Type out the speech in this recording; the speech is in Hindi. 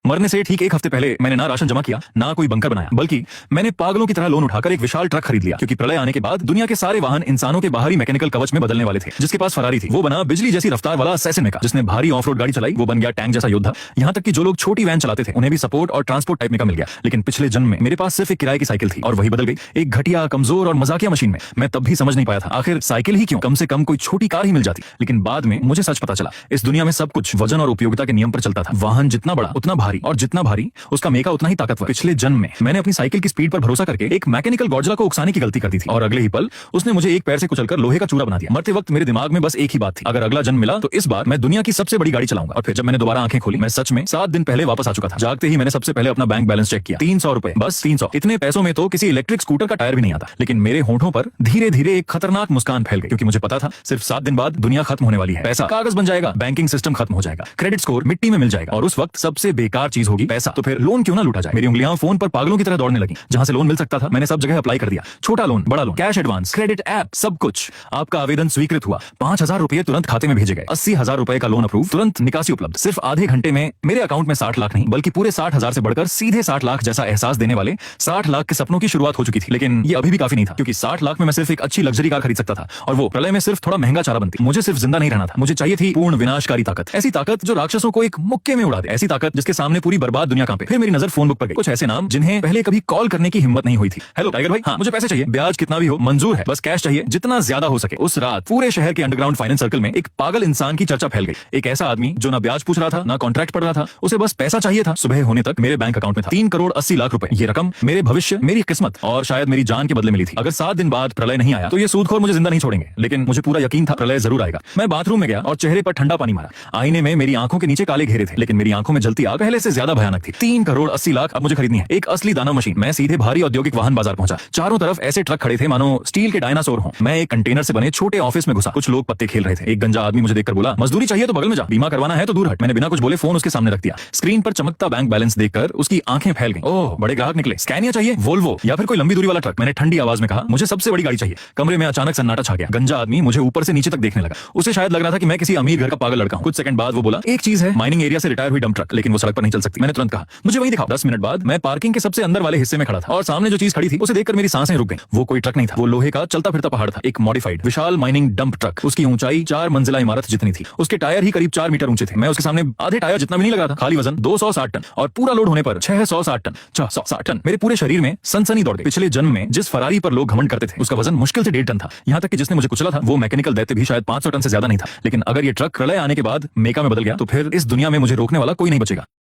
मरने से ठीक एक हफ्ते पहले मैंने ना राशन जमा किया, ना कोई बंकर बनाया, बल्कि मैंने पागलों की तरह लोन उठाकर एक विशाल ट्रक खरीद लिया। क्योंकि प्रलय आने के बाद दुनिया के सारे वाहन इंसानों के बाहरी मैकेनिकल कवच में बदलने वाले थे। जिसके पास फरारी थी वो बना बिजली जैसी रफ्तार वाला असैसिन मेका, जिसने भारी ऑफ रोड गाड़ी चलाई वो बन गया टैंक जैसा योद्धा। यहाँ तक कि जो लोग छोटी वैन चलाते थे उन्हें भी सपोर्ट और ट्रांसपोर्ट टाइप मेका मिल गया। लेकिन पिछले जन्म में मेरे पास सिर्फ एक किराए की साइकिल थी और वही बदल गई एक घटिया, कमजोर और मजाकिया मशीन में। मैं तब भी समझ नहीं पाया था आखिर साइकिल ही क्यों, कम से कम कोई छोटी कार ही मिल जाती। लेकिन बाद में मुझे सच पता चला, इस दुनिया में सब कुछ वजन और उपयोगिता के नियम पर चलता था। वाहन जितना बड़ा उतना भारी, और जितना भारी उसका मेका उतना ही ताकतवर। पिछले जन्म में मैंने अपनी साइकिल की स्पीड पर भरोसा करके एक मैकेनिकल गॉडजिला को उकसाने की गलती कर दी थी, और अगले ही पल उसने मुझे एक पैर से कुचलकर लोहे का चूरा बना दिया। मरते वक्त मेरे दिमाग में बस एक ही बात थी, अगर अगला जन्म मिला तो इस बार मैं दुनिया की सबसे बड़ी गाड़ी चलाऊंगा। और फिर जब मैंने दोबारा आंखें खोली, मैं सच में 7 दिन पहले वापस आ चुका था। जागते ही मैंने सबसे पहले अपना बैंक बैलेंस चेक किया, 300 रुपए, बस 300। इतने पैसों में तो किसी इलेक्ट्रिक स्कूटर का टायर भी नहीं आता। लेकिन मेरे होठों पर धीरे धीरे एक खतरनाक मुस्कान फैल गई, क्योंकि मुझे पता था सिर्फ 7 दिन बाद दुनिया खत्म होने वाली है। पैसा कागज बन जाएगा, बैंकिंग सिस्टम खत्म हो जाएगा, क्रेडिट स्कोर मिट्टी में मिल जाएगा, और उस वक्त सबसे बेकार चीज होगी पैसा। तो फिर लोन क्यों ना लूटा जाए। मेरी उंगलियां फोन पर पागलों की तरह दौड़ने लगी। जहां से लोन मिल सकता था मैंने सब जगह अप्लाई कर दिया। छोटा लोन, बड़ा loan, cash advance, credit app, सब कुछ। आपका आवेदन स्वीकृत हुआ, 5,000 रुपए तुरंत खाते में भेजे गए, 80,000 रुपए का लोन अप्रूव, तुरंत निकासी उपलब्ध। सिर्फ आधे घंटे में मेरे अकाउंट में 60 लाख नहीं बल्कि पूरे 60,000 से बढ़कर सीधे 60 लाख जैसा एहसास देने वाले 60 लाख के सपनों की शुरुआत हो चुकी थी। लेकिन ये अभी भी काफी नहीं था, क्योंकि 60 लाख में मैं सिर्फ एक अच्छी लग्जरी कार खरीद सकता था, और वो प्रलय में सिर्फ थोड़ा महंगा चारा बनती। मुझे सिर्फ जिंदा नहीं रहना था, मुझे चाहिए थी पूर्ण विनाशकारी ताकत। ऐसी ताकत जो राक्षसों को एक मुक्के में उड़ा दे, ऐसी ताकत जिसके सामने पूरी बर्बाद दुनिया कांपे। फिर मेरी नजर फोन बुक पर गई। कुछ ऐसे नाम जिन्हें पहले कभी कॉल करने की हिम्मत नहीं हुई थी। हेलो टाइगर भाई, हाँ मुझे पैसे चाहिए, ब्याज कितना भी हो मंजूर है, बस कैश चाहिए, जितना ज्यादा हो सके। उस रात पूरे शहर के अंडरग्राउंड फाइनेंस सर्कल में एक पागल इंसान की चर्चा फैल गई। एक ऐसा आदमी जो ना ब्याज पूछ रहा था, ना कॉन्ट्रैक्ट पढ़ रहा था, उसे बस पैसा चाहिए था। सुबह होने तक मेरे बैंक अकाउंट में था 3 करोड़ 80 लाख रुपए। ये रकम मेरे भविष्य, मेरी किस्मत और शायद मेरी जान के बदले मिली थी। अगर 7 दिन बाद प्रलय नहीं आया तो ये सूदखोर मुझे जिंदा नहीं छोड़ेंगे। लेकिन मुझे पूरा यकीन था प्रलय जरूर आएगा। मैं बाथरूम में गया और चेहरे पर ठंडा पानी मारा। आईने में मेरी आंखों के नीचे काले घेरे थे, लेकिन मेरी आंखों में जलती आग पहले से ज्यादा भयानक थी। 3 करोड़ 80 लाख अब मुझे खरीदनी है, एक असली दाना मशीन। मैं सीधे भारी औद्योगिक वाहन बाजार पहुंचा। चारों तरफ ऐसे ट्रक खड़े थे मानो स्टील के डायनासोर हों। मैं एक कंटेनर से बने छोटे ऑफिस में घुसा। कुछ लोग पत्ते खेल रहे थे। एक गंजा आदमी मुझे देखकर बोला, मजदूरी चाहिए तो बगल में जा, बीमा करवाना है तो दूर हट। मैंने बिना कुछ बोले फोन उसके सामने रख दिया। स्क्रीन पर चमकता बैंक बैलेंस देखकर उसकी आंखें फैल गईं। ओह, बड़े ग्राहक निकले। स्कैनिया चाहिए, वोल्वो या फिर कोई लंबी दूरी वाला ट्रक। मैंने ठंडी आवाज में कहा, मुझे सबसे बड़ी गाड़ी चाहिए। कमरे में अचानक सन्नाटा छा गया। गंजा आदमी मुझे ऊपर से नीचे तक देखने लगा। उसे शायद लग रहा था कि मैं किसी अमीर घर का पागल लड़का हूं। कुछ सेकंड बाद वो बोला, एक चीज है, माइनिंग एरिया से रिटायर हुई डंप ट्रक, लेकिन वो सड़क पर नहीं चल सकती। मैंने तुरंत कहा, मुझे वहीं दिखाओ। 10 मिनट बाद मैं पार्किंग के सबसे अंदर वाले हिस्से में खड़ा था, और सामने जो चीज खड़ी थी उसे देखकर मेरी सांसें रुक गईं। वो कोई ट्रक नहीं था, वो लोहे का चलता फिरता पहाड़ था। एक मॉडिफाइड विशाल माइनिंग डंप ट्रक। उसकी ऊंचाई 4 मंजिला इमारत जितनी थी। उसके टायर ही करीब 4 मीटर ऊंचे थे। मैं उसके सामने आधे टायर जितना भी नहीं लग रहा था। खाली वजन 260 टन, और पूरा लोड होने पर 660 टन। 660 टन। मेरे पूरे शरीर में सनसनी दौड़ गई। पिछले जन्म में जिस फरारी पर लोग घमंड करते थे उसका वजन मुश्किल से 1.5 टन था। यहाँ तक कि जिसने मुझे कुचला था वो मैकेनिकल दैत्य भी शायद 500 टन से ज्यादा नहीं था। लेकिन अगर ये ट्रक प्रलय आने के बाद मेका में बदल गया तो फिर इस दुनिया में मुझे रोकने वाला कोई नहीं बचेगा।